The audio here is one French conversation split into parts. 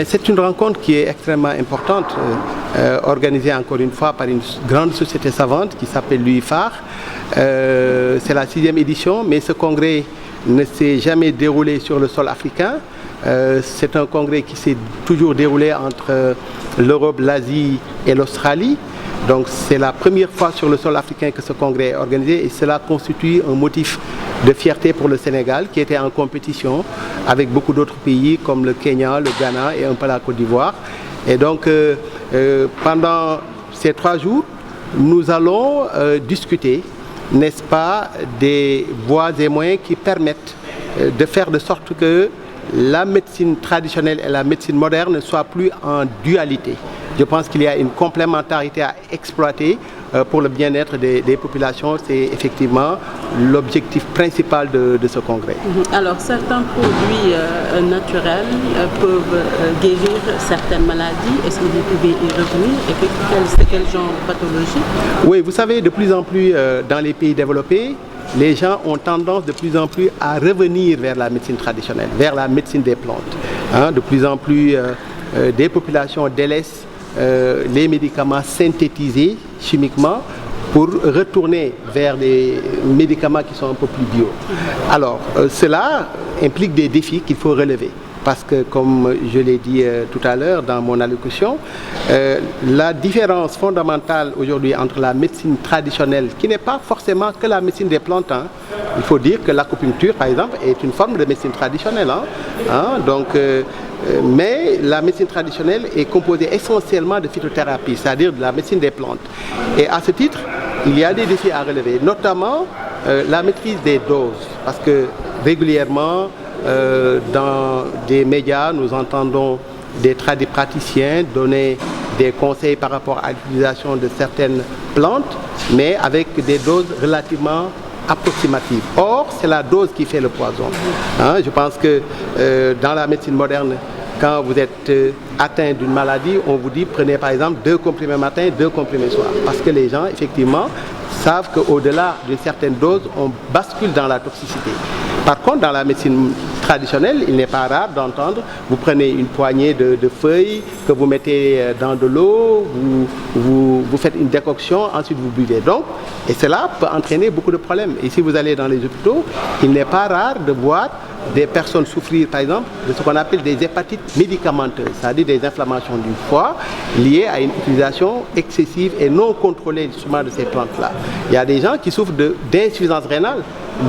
C'est une rencontre qui est extrêmement importante, organisée encore une fois par une grande société savante qui s'appelle l'UIFAR. C'est la 6e édition, mais ce congrès ne s'est jamais déroulé sur le sol africain. C'est un congrès qui s'est toujours déroulé entre l'Europe, l'Asie et l'Australie. Donc c'est la première fois sur le sol africain que ce congrès est organisé et cela constitue un motif de fierté pour le Sénégal qui était en compétition avec beaucoup d'autres pays comme le Kenya, le Ghana et un peu la Côte d'Ivoire. Et donc pendant ces 3 jours, nous allons discuter, n'est-ce pas, des voies et moyens qui permettent de faire de sorte que la médecine traditionnelle et la médecine moderne ne soient plus en dualité. Je pense qu'il y a une complémentarité à exploiter pour le bien-être des populations. C'est effectivement l'objectif principal de ce congrès. Alors, certains produits naturels peuvent guérir certaines maladies. Est-ce que vous pouvez y revenir? Et c'est quel genre de pathologie? Oui, vous savez, de plus en plus dans les pays développés, les gens ont tendance de plus en plus à revenir vers la médecine traditionnelle, vers la médecine des plantes. De plus en plus, des populations délaissent les médicaments synthétisés chimiquement pour retourner vers des médicaments qui sont un peu plus bio. Alors, cela implique des défis qu'il faut relever. Parce que, comme je l'ai dit tout à l'heure dans mon allocution, la différence fondamentale aujourd'hui entre la médecine traditionnelle, qui n'est pas forcément que la médecine des plantes, il faut dire que l'acupuncture, par exemple, est une forme de médecine traditionnelle. Mais la médecine traditionnelle est composée essentiellement de phytothérapie, c'est-à-dire de la médecine des plantes. Et à ce titre, il y a des défis à relever, notamment la maîtrise des doses, parce que régulièrement, dans des médias, nous entendons des tradipraticiens donner des conseils par rapport à l'utilisation de certaines plantes, mais avec des doses relativement approximatives. Or, c'est la dose qui fait le poison. Je pense que dans la médecine moderne, quand vous êtes atteint d'une maladie, on vous dit prenez par exemple 2 comprimés matin, 2 comprimés soir. Parce que les gens, effectivement, savent qu'au-delà d'une certaine dose, on bascule dans la toxicité. Par contre, dans la médecine traditionnelle, il n'est pas rare d'entendre, vous prenez une poignée de feuilles que vous mettez dans de l'eau, vous faites une décoction, ensuite vous buvez. Donc, et cela peut entraîner beaucoup de problèmes. Et si vous allez dans les hôpitaux, il n'est pas rare de voir des personnes souffrir, par exemple, de ce qu'on appelle des hépatites médicamenteuses, c'est-à-dire des inflammations du foie liées à une utilisation excessive et non contrôlée justement de ces plantes-là. Il y a des gens qui souffrent d'insuffisance rénale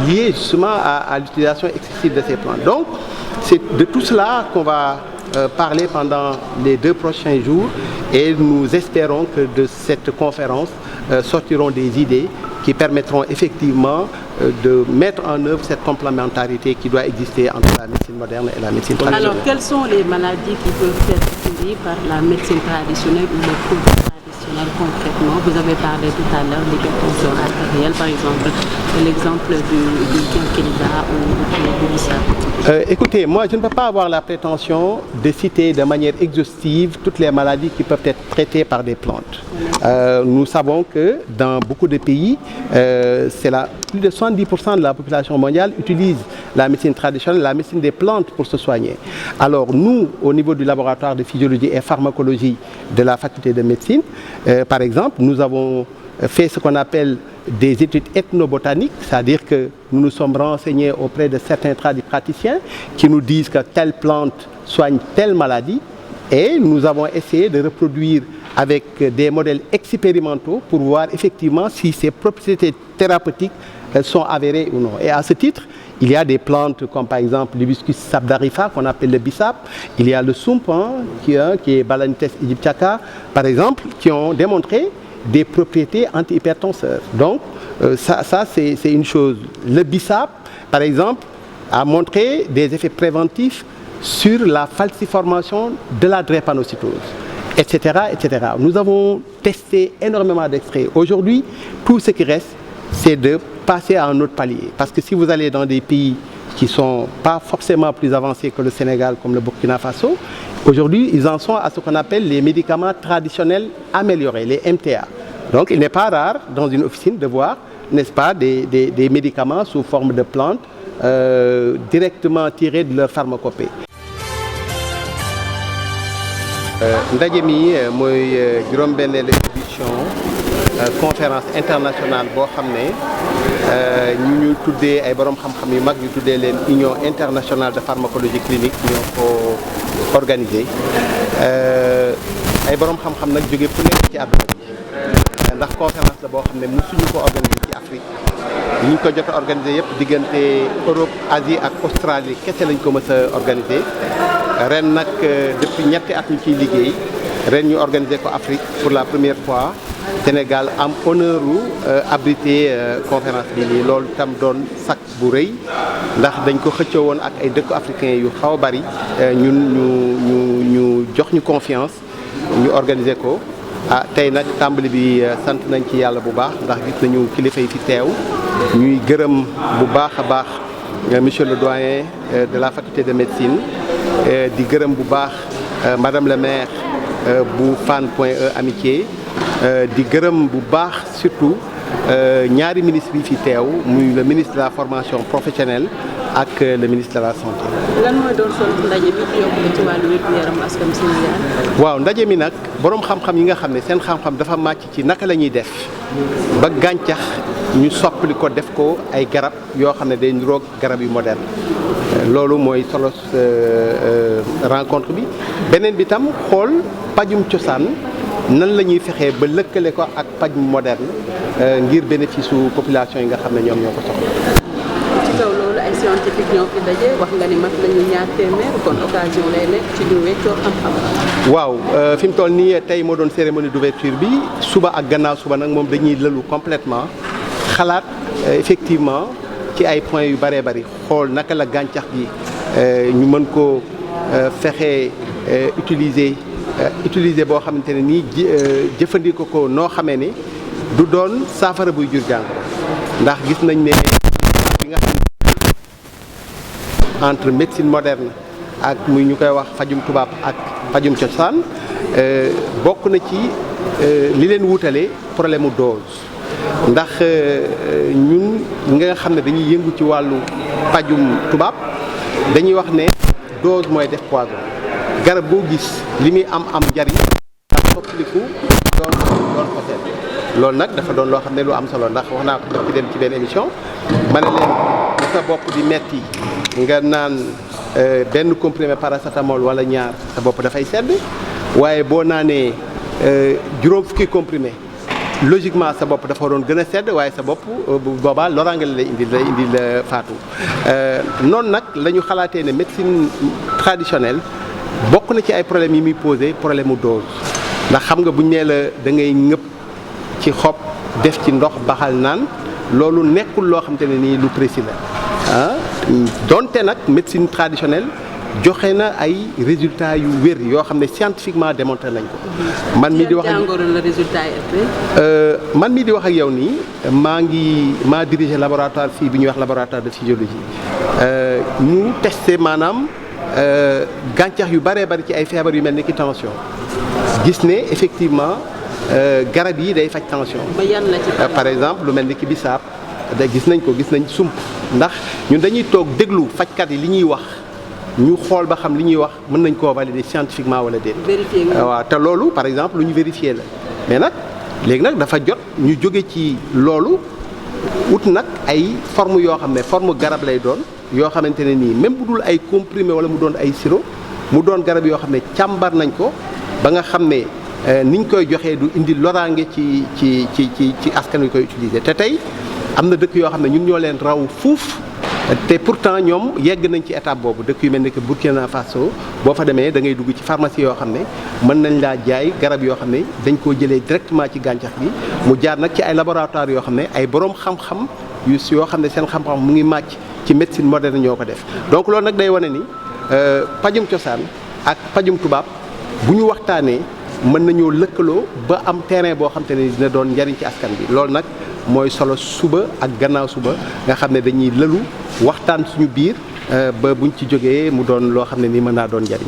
liée justement à l'utilisation excessive de ces plantes. Donc, c'est de tout cela qu'on va parler pendant les 2 prochains jours et nous espérons que de cette conférence sortiront des idées qui permettront effectivement de mettre en œuvre cette complémentarité qui doit exister entre la médecine moderne et la médecine traditionnelle. Alors, quelles sont les maladies qui peuvent être curées par la médecine traditionnelle ou le produit traditionnel concrètement? Vous avez parlé tout à l'heure d'hypertension artérielle, par exemple, l'exemple du quinquilibre ou du bissap. Écoutez, moi je ne peux pas avoir la prétention de citer de manière exhaustive toutes les maladies qui peuvent être traitées par des plantes. Nous savons que dans beaucoup de pays, plus de 70% de la population mondiale utilise la médecine traditionnelle, la médecine des plantes pour se soigner. Alors nous, au niveau du laboratoire de physiologie et pharmacologie de la faculté de médecine, par exemple, nous avons fait ce qu'on appelle des études ethnobotaniques, c'est-à-dire que nous nous sommes renseignés auprès de certains tradipraticiens qui nous disent que telle plante soigne telle maladie et nous avons essayé de reproduire avec des modèles expérimentaux pour voir effectivement si ces propriétés thérapeutiques sont avérées ou non. Et à ce titre, il y a des plantes comme par exemple l'hibiscus sabdarifa qu'on appelle le bissap, il y a le soump qui est Balanites aegyptiaca par exemple, qui ont démontré des propriétés antihypertenseurs. Donc ça c'est une chose. Le bissap, par exemple, a montré des effets préventifs sur la falciformation de la drépanocytose, etc., etc. Nous avons testé énormément d'extraits. Aujourd'hui, tout ce qui reste, c'est de passer à un autre palier. Parce que si vous allez dans des pays qui ne sont pas forcément plus avancés que le Sénégal, comme le Burkina Faso, aujourd'hui, ils en sont à ce qu'on appelle les médicaments traditionnels améliorés, les MTA. Donc, il n'est pas rare dans une officine de voir, n'est-ce pas, des médicaments sous forme de plantes directement tirés de leur pharmacopée. ndaje mi mooy juróom-benneelu édition conférence internationale boo xam ne ñu tuddee ay borom xam-xam yu mag ñu tuddee leen Union internationale de pharmacologie clinique ñoo ko organisé ay borom xam-xam nag jóge fu nekk ci àdduna bi ndax conférence la boo xam ne mësuñu ko organisé ci Afrique ñu ko jot a organisé yëpp diggante Europe Asie ak Australie kese lañ ko mës a organisé ren nag depuis ñetti at ñu ciy liggéey ren ñu organisé ko Afrique pour la première fois Sénégal am honneur u abrité conférence bi nii loolu tam doon sac bu rëy ndax dañ ko xëccoo woon ak ay dëkku africains yu xaw a bari ñun ñu jox ñu confiance ñu organiser ko tey nag tàmbali bi sant nañ ci yàlla bu baax ndax gis nañu kilifa yi fi teew ñuy gërëm bu baax a baax monsieur le doyen de la faculté de médecine di gërëm bu baax madame le maire bu Fann Point E Amitié di gërëm bu baax surtout ñaari ministres yi fi teew muy le ministre de la formation professionnelle ak le ministre de la santé. lan mooy doon solo ndaje bi yokk ci wàllu wér-gu-yaram askan Sénégal. waaw ndaje mi nag borom xam-xam yi nga xam ne seen xam-xam dafa màcc ci naka la ñuy def ba gàncax ñu soppali ko def ko ay garab yoo xam ne day niroog garab yu moderne loolu mooy solo rencontre bi beneen bi tam xool pajum cosaan. nan la ñuy fexee ba lëkkale ko ak paj moderne ngir bénéfice su population yi nga xam ne ñoom ñoo ko soxla. ci kaw loolu ay scientifique ñoo fi daje wax nga ni mat nañu 200 kon occasion lay nekk ci ñu weccoo xam-xam. waaw fi mu toll nii tey moo doon cérémonie d'ouverture bi suba ak gannaaw suba nag moom dañuy lëlu complètement xalaat effectivement ci ay points yu bëree bëri xool naka la gàncax gi ñu mën ko fexe utiliser boo xamante ne nii jëfandikoo ko noo xamee ne du doon saafara buy jur jàngoro ndax gis nañ ne bi nga xam entre médecine moderne ak muy ñu koy wax fajum tubaab ak fajum cosaan bokk na ci li leen wutale problème mu dose ndax ñun nga xam ne dañuy yëngu ci wàllu fajum tubaab dañuy wax ne dose mooy def poison garab boo gis li muy am njariñ ak soppaliku doon ko seet loolu nag dafa doon loo xam ne lu am solo ndax wax naa ko ci dem ci benn émission ma ne leen bu sa bopp di metti nga naan benn comprimé paracétamol wala ñaar sa bopp dafay sedd waaye boo naanee juróom fukki comprimé logiquement sa bopp dafa doon gën a sedd waaye sa bopp bu boobaa loraange la lay indi la faatu noonu nag la ñu xalaatee ne médecine traditionnelle bokk na ci ay problèmes yi muy posé problème mu dose ndax xam nga bu ñu nee la da ngay ngëpp ci xob def ci ndox baxal naan loolu nekkul loo xamante ne nii lu précis la donte nag médecine traditionnelle joxe na ay résultats yu wér yoo xam ne scientifiquement démontré nañ ko. man mii di wax man mii di wax ak yow nii maa dirigé laboratoire fii bi ñuy wax laboratoire de physiologie ñu testé maanaam. gàncax yu bëree bëri ci ay feebar yu mel ni ki tension gis ne effectivement garab yi day faj tension. par exemple lu mel ni ki bisaab da gis nañ sump ndax ñun dañuy toog déglu fajkat yi li ñuy wax ñu xool ba xam li ñuy wax mën nañ koo valider scientifiquement wala déet. waaw te loolu par exemple lu ñu vérifier la mais nag léegi nag dafa jot ñu jóge ci loolu ut nag ay forme yoo xam ne forme garab lay doon. yoo xamante ne nii même bu dul ay comprimé wala mu doon ay sirop mu doon garab yoo xam ne càmbar nañ ko ba nga xam ne niñ koy joxee du indi loraange ci askan wi koy utiliser te tey am na dëkk yoo xam ne ñun ñoo leen raw fuuf te pourtant ñoom yegg nañ ci étape boobu dëkk yu mel ni que Burkina Faso boo fa demee da ngay dugg ci pharmacie yoo xam ne mën nañ laa jaay garab yoo xam ne dañ koo jëlee directement ci gàncax gi mu jaar nag ci ay laboratoire yoo xam ne ay borom xam-xam yoo xam ne seen xam-xam mu ngi màcc ci médecine moderne ñoo ko def donc loolu nag day wane ni pajum cosaan ak pajum tubaab bu ñu waxtaanee mën nañoo lëkkaloo ba am terrain boo xam te ne dina doon njariñ ci askan bi loolu nag mooy solo suba ak gannaaw suba nga xam ne dañuy lëlu waxtaan suñu biir ba buñ ci jógee mu doon loo xam ne nii mën naa doon njariñ